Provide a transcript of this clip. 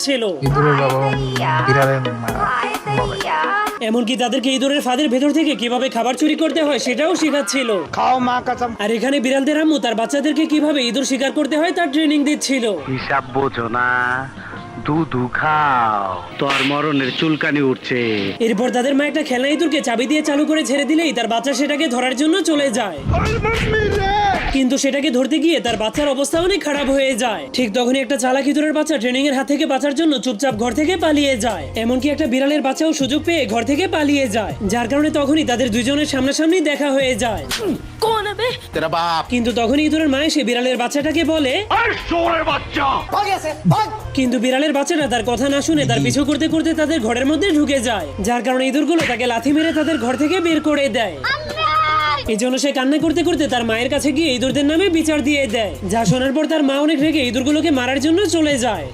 ছিল। ইঁদুরের বাবা বিড়ালের মা বলে। এমনকি তাদেরকে ইঁদুরের ফাঁদের ভেতর থেকে কিভাবে খাবার চুরি করতে হয় সেটাও শেখাচ্ছিল। খাও মা কসম। আর এখানে বিড়ালদের আম্মু তার বাচ্চাদেরকে কিভাবে ইঁদুর শিকার করতে হয় তার ট্রেনিং দিচ্ছিল। হিসাব বোঝো না, দুধু খাও, তোর মরণের চুলকানি উঠছে। এরপর তাদের মা একটা খেলনা ইঁদুরকে চাবি দিয়ে চালু করে ছেড়ে দিলেই তার বাচ্চা সেটাকে ধরার জন্য চলে যায়। কিন্তু সেটাকে ধরতে গিয়ে তার বাচ্চার অবস্থা অনেক খারাপ হয়ে যায়। ঠিক তখনই একটা চালাক ইঁদুরের বাচ্চা ট্রেনিং এর হাত থেকে বাঁচার জন্য চুপচাপ ঘর থেকে পালিয়ে যায়। এমনকি একটা বিড়ালের বাচ্চাও সুযোগ পেয়ে ঘর থেকে পালিয়ে যায়, যার কারণে তখনই তাদের দুজনের সামনাসামনি দেখা হয়ে যায়। তেরা বাপ। কিন্তু তখনই ইঁদুরের মা এসে বিড়ালের বাচ্চাটাকে বলে, কিন্তু বিড়ালের বাচ্চাটা তার কথা না শুনে তার পিছু করতে করতে তাদের ঘরের মধ্যে ঢুকে যায়, যার কারণে ইঁদুরগুলো তাকে লাথি মেরে তাদের ঘর থেকে বের করে দেয়। এই জন্য সে কান্না করতে করতে তার মায়ের কাছে গিয়ে ইঁদুরদের নামে বিচার দিয়ে দেয়, যা শোনার পর তার মা অনেক রেগে ইঁদুরগুলোকে মারার জন্য চলে যায়।